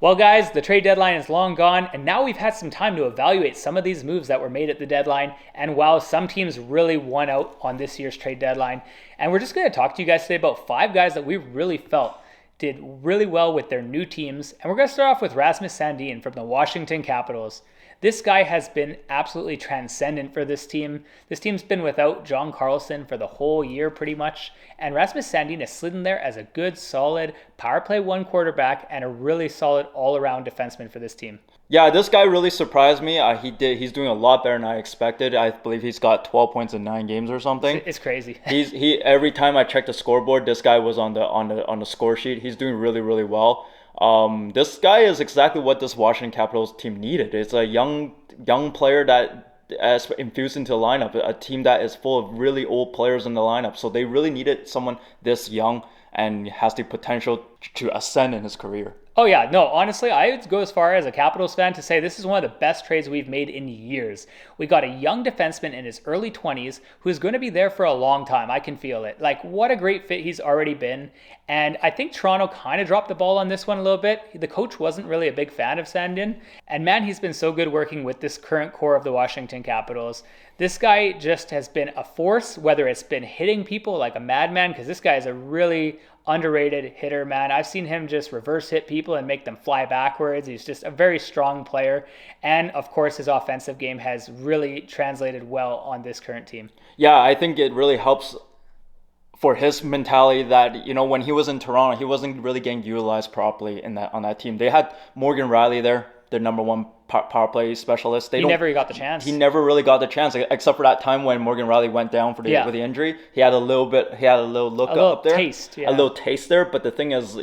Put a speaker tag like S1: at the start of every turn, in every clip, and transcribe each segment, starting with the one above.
S1: Well, guys, the trade deadline is long gone, and now we've had some time to evaluate some of these moves that were made at the deadline. And wow, some teams really won out on this year's trade deadline. And we're just going to talk to you guys today about 5 guys that we really felt did really well with their new teams. And we're going to start off with Rasmus Sandin from the Washington Capitals. This guy has been absolutely transcendent for this team. This team's been without John Carlson for the whole year pretty much, and Rasmus Sandin has slid in there as a good, solid power play one quarterback and a really solid all-around defenseman for this team.
S2: Yeah, this guy really surprised me. He's doing a lot better than I expected. I believe he's got 12 points in 9 games or something.
S1: It's crazy.
S2: He every time I checked the scoreboard, this guy was on the score sheet. He's doing really really well. This guy is exactly what this Washington Capitals team needed. It's a young player that as infused into the lineup, a team that is full of really old players in the lineup. So they really needed someone this young and has the potential to ascend in his career.
S1: Oh yeah, no, honestly, I would go as far as a Capitals fan to say this is one of the best trades we've made in years. We got a young defenseman in his early 20s who's going to be there for a long time. I can feel it. Like, what a great fit he's already been. And I think Toronto kind of dropped the ball on this one a little bit. The coach wasn't really a big fan of Sandin. And man, he's been so good working with this current core of the Washington Capitals. This guy just has been a force, whether it's been hitting people like a madman, because this guy is a really underrated hitter, man. I've seen him just reverse hit people and make them fly backwards. He's just a very strong player. And of course, his offensive game has really translated well on this current team.
S2: Yeah, I think it really helps for his mentality that, when he was in Toronto, he wasn't really getting utilized properly on that team. They had Morgan Riley there, their number one power play specialist.
S1: He never got the chance.
S2: He never really got the chance, except for that time when Morgan Riley went down with the injury. He had a little look up there, a little taste there. But the thing is,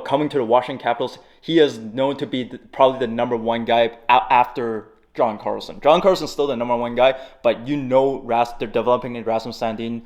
S2: coming to the Washington Capitals, he is known to be probably the number one guy after John Carlson. John Carlson's still the number one guy, but they're developing Rasmus Sandin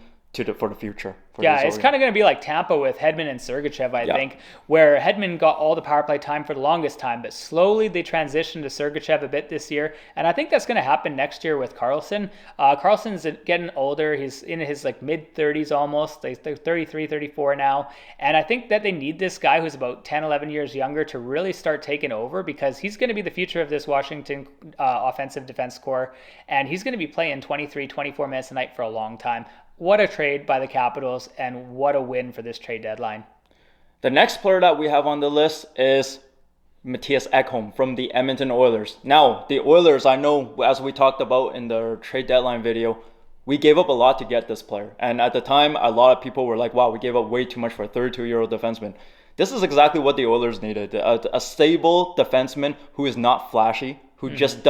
S2: for the future.
S1: Yeah, it's kind of going to be like Tampa with Hedman and Sergachev, I think, where Hedman got all the power play time for the longest time, but slowly they transitioned to Sergachev a bit this year, and I think that's going to happen next year with Carlson. Carlson's getting older. He's in his mid-30s almost. They're 33, 34 now, and I think that they need this guy who's about 10, 11 years younger to really start taking over, because he's going to be the future of this Washington offensive defense core, and he's going to be playing 23, 24 minutes a night for a long time. What a trade by the Capitals, and what a win for this trade deadline.
S2: The next player that we have on the list is Matthias Ekholm from the Edmonton Oilers. Now, the Oilers, I know, as we talked about in the trade deadline video, we gave up a lot to get this player. And at the time, a lot of people were like, wow, we gave up way too much for a 32-year-old defenseman. This is exactly what the Oilers needed. A stable defenseman who is not flashy, who just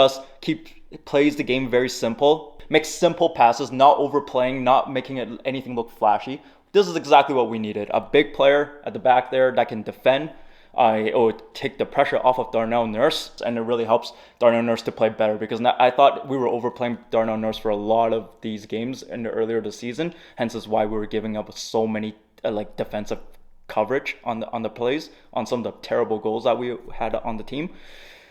S2: plays the game very simple, makes simple passes, not overplaying, not making anything look flashy. This is exactly what we needed. A big player at the back there that can defend. It would take the pressure off of Darnell Nurse, and it really helps Darnell Nurse to play better, because I thought we were overplaying Darnell Nurse for a lot of these games earlier this season. Hence is why we were giving up so many defensive coverage on the plays, on some of the terrible goals that we had on the team.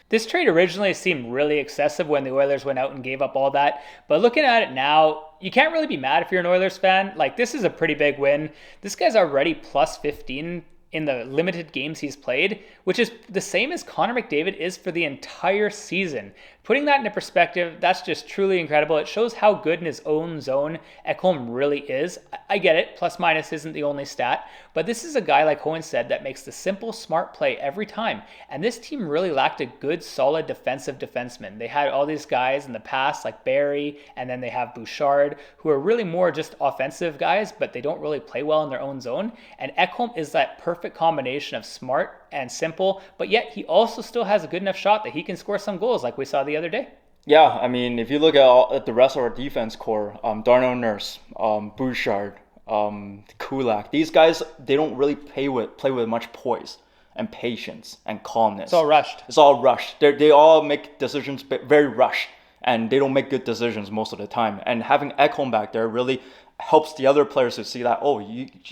S1: This trade originally seemed really excessive when the Oilers went out and gave up all that. But looking at it now, you can't really be mad if you're an Oilers fan. This is a pretty big win. This guy's already plus 15 in the limited games he's played, which is the same as Connor McDavid is for the entire season. Putting that into perspective, that's just truly incredible. It shows how good in his own zone Ekholm really is. I get it, plus minus isn't the only stat, but this is a guy, like Owen said, that makes the simple, smart play every time. And this team really lacked a good, solid defensive defenseman. They had all these guys in the past, like Barry, and then they have Bouchard, who are really more just offensive guys, but they don't really play well in their own zone. And Ekholm is that perfect combination of smart and simple, but yet he also still has a good enough shot that he can score some goals like we saw the other day.
S2: Yeah, I mean, if you look at the rest of our defense core, Darnell Nurse, Bouchard, Kulak, these guys, they don't really play with much poise and patience and calmness.
S1: It's all rushed.
S2: They all make decisions very rushed, and they don't make good decisions most of the time. And having Ekholm back there really helps the other players to see that,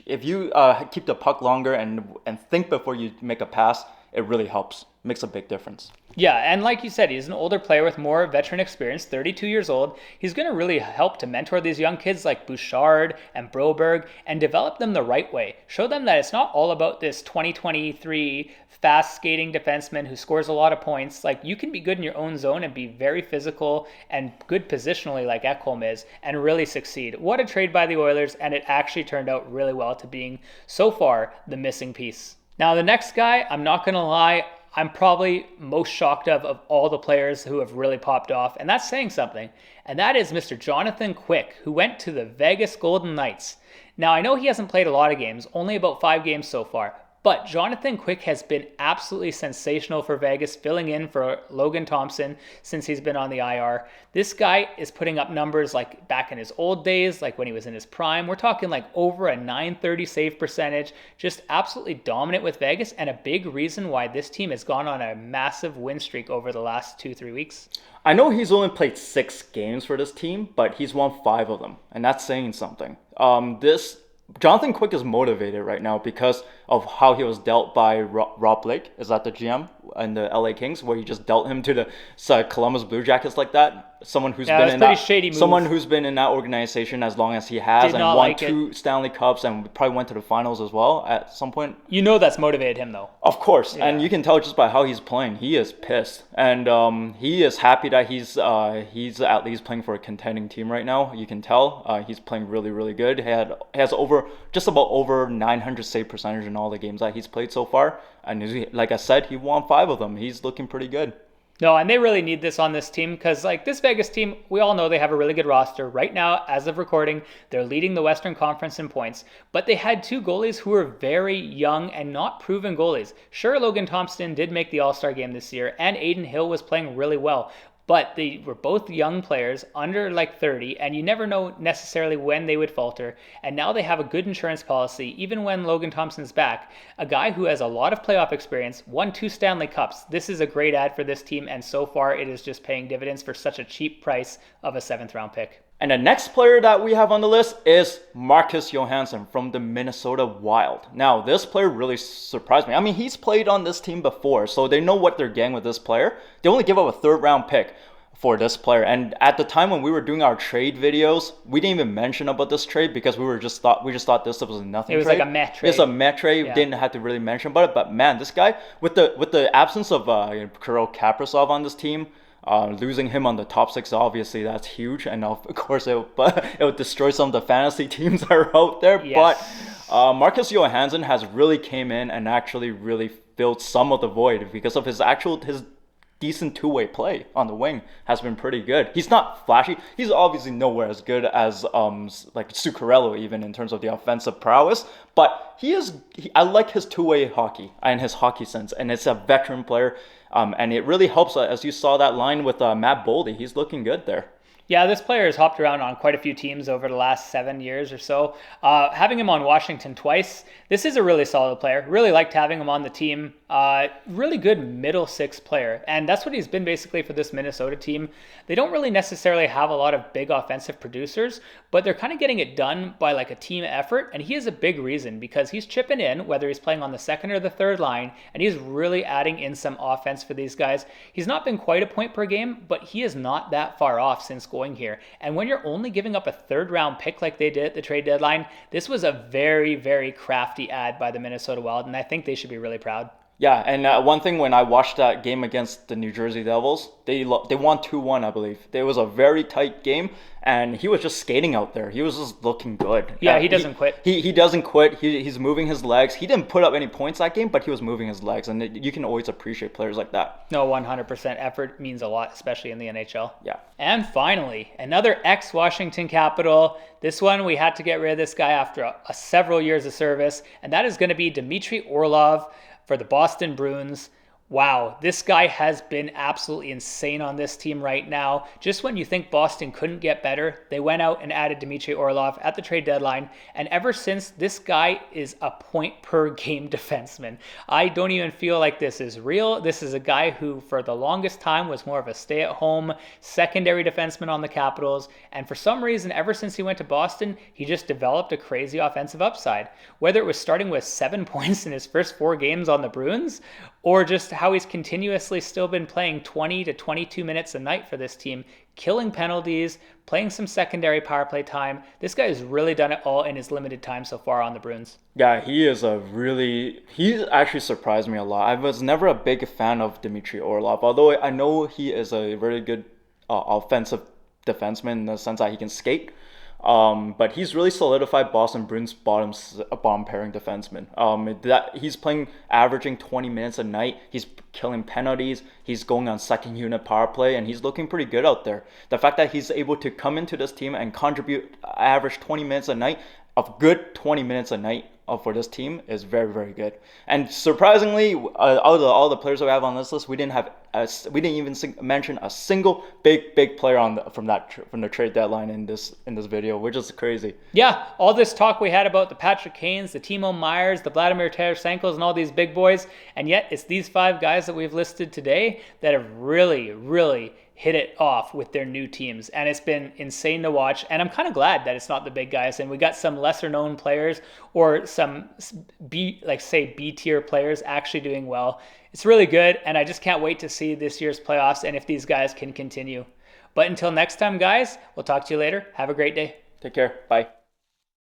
S2: if you keep the puck longer and think before you make a pass, it really helps. Makes a big difference.
S1: Yeah, and like you said, he's an older player with more veteran experience, 32 years old. He's going to really help to mentor these young kids like Bouchard and Broberg and develop them the right way. Show them that it's not all about this 2023 fast skating defenseman who scores a lot of points. Like, you can be good in your own zone and be very physical and good positionally like Ekholm is and really succeed. What a trade by the Oilers, and it actually turned out really well to being, so far, the missing piece. Now, the next guy, I'm not going to lie, I'm probably most shocked of all the players who have really popped off, and that's saying something. And that is Mr. Jonathan Quick, who went to the Vegas Golden Knights. Now, I know he hasn't played a lot of games, only about 5 games so far, but Jonathan Quick has been absolutely sensational for Vegas, filling in for Logan Thompson since he's been on the IR. This guy is putting up numbers like back in his old days, like when he was in his prime. We're talking like over a .930 save percentage, just absolutely dominant with Vegas, and a big reason why this team has gone on a massive win streak over the last 2-3 weeks.
S2: I know he's only played 6 games for this team, but he's won 5 of them, and that's saying something. Jonathan Quick is motivated right now because of how he was dealt by Rob Blake. Is that the GM in the LA Kings, where he just dealt him to the Columbus Blue Jackets like that? Someone who's been in that, shady move. Someone who's been in that organization as long as he has and won 2 Stanley Cups and probably went to the finals as well at some point.
S1: You know that's motivated him though.
S2: Of course, yeah. And you can tell just by how he's playing. He is pissed, and he is happy that he's at least playing for a contending team right now. You can tell he's playing really, really good. He has just about over 900 save percentage in all the games that he's played so far, and like I said, he won 5 of them. He's looking pretty good.
S1: No, and they really need this on this team because, like, this Vegas team, we all know they have a really good roster. Right now, as of recording, they're leading the Western Conference in points, but they had 2 goalies who were very young and not proven goalies. Sure, Logan Thompson did make the All-Star game this year, and Aiden Hill was playing really well, but they were both young players under like 30, and you never know necessarily when they would falter. And now they have a good insurance policy, even when Logan Thompson's back. A guy who has a lot of playoff experience, won 2 Stanley Cups. This is a great ad for this team, and so far it is just paying dividends for such a cheap price of a 7th round pick.
S2: And the next player that we have on the list is Marcus Johansson from the Minnesota Wild. Now, this player really surprised me. I mean, he's played on this team before, so they know what they're getting with this player. They only give up a 3rd round pick for this player. And at the time when we were doing our trade videos, we didn't even mention about this trade because we just thought this was a nothing trade.
S1: It was like a meh trade.
S2: It's a meh trade. Yeah. Didn't have to really mention about it. But man, this guy, with the absence of Kirill Kaprizov on this team, losing him on the top 6, obviously that's huge, and of course it would destroy some of the fantasy teams that are out there. Yes. But Marcus Johansson has really came in and actually really filled some of the void because of his decent 2-way play on the wing has been pretty good. He's not flashy. He's obviously nowhere as good as like Zuccarello even in terms of the offensive prowess, but I like his 2-way hockey and his hockey sense, and it's a veteran player. And it really helps, as you saw that line with Matt Boldy. He's looking good there.
S1: Yeah, this player has hopped around on quite a few teams over the last 7 years or so. Having him on Washington twice, this is a really solid player. Really liked having him on the team. Really good middle 6 player. And that's what he's been basically for this Minnesota team. They don't really necessarily have a lot of big offensive producers, but they're kind of getting it done by like a team effort. And he is a big reason because he's chipping in, whether he's playing on the 2nd or the 3rd line, and he's really adding in some offense for these guys. He's not been quite a point per game, but he is not that far off since going here. And when you're only giving up a 3rd round pick like they did at the trade deadline, this was a very, very crafty ad by the Minnesota Wild, and I think they should be really proud.
S2: Yeah, and one thing when I watched that game against the New Jersey Devils, they won 2-1, I believe. It was a very tight game, and he was just skating out there. He was just looking good.
S1: Yeah, he doesn't quit.
S2: He doesn't quit. He's moving his legs. He didn't put up any points that game, but he was moving his legs, and you can always appreciate players like that.
S1: No, 100% effort means a lot, especially in the NHL.
S2: Yeah.
S1: And finally, another ex-Washington Capital. This one, we had to get rid of this guy after several years of service, and that is going to be Dmitry Orlov for the Boston Bruins. Wow, this guy has been absolutely insane on this team right now. Just when you think Boston couldn't get better, they went out and added Dmitry Orlov at the trade deadline. And ever since, this guy is a point per game defenseman. I don't even feel like this is real. This is a guy who, for the longest time, was more of a stay-at-home secondary defenseman on the Capitals. And for some reason, ever since he went to Boston, he just developed a crazy offensive upside. Whether it was starting with 7 points in his first 4 games on the Bruins, or just how he's continuously still been playing 20 to 22 minutes a night for this team, killing penalties, playing some secondary power play time. This guy has really done it all in his limited time so far on the Bruins.
S2: Yeah, he's actually surprised me a lot. I was never a big fan of Dmitry Orlov, although I know he is a very good offensive defenseman in the sense that he can skate. But he's really solidified Boston Bruins' bottom pairing defenseman. That he's playing, averaging 20 minutes a night. He's killing penalties. He's going on second unit power play, and he's looking pretty good out there. The fact that he's able to come into this team and contribute, average 20 minutes a night, of good 20 minutes a night for this team is very, very good. And surprisingly, out of all the players that we have on this list, we didn't even mention a single big player from the trade deadline in this video, which is crazy.
S1: Yeah, all this talk we had about the Patrick Kanes, the Timo Meyers, the Vladimir Tarasenkos, and all these big boys, and yet it's these 5 guys that we've listed today that have really hit it off with their new teams, and it's been insane to watch. And I'm kind of glad that it's not the big guys, and we got some lesser known players or some B tier players actually doing well. It's really good, and I just can't wait to see this year's playoffs and if these guys can continue. But until next time, guys, we'll talk to you later. Have a great day.
S2: Take care. Bye.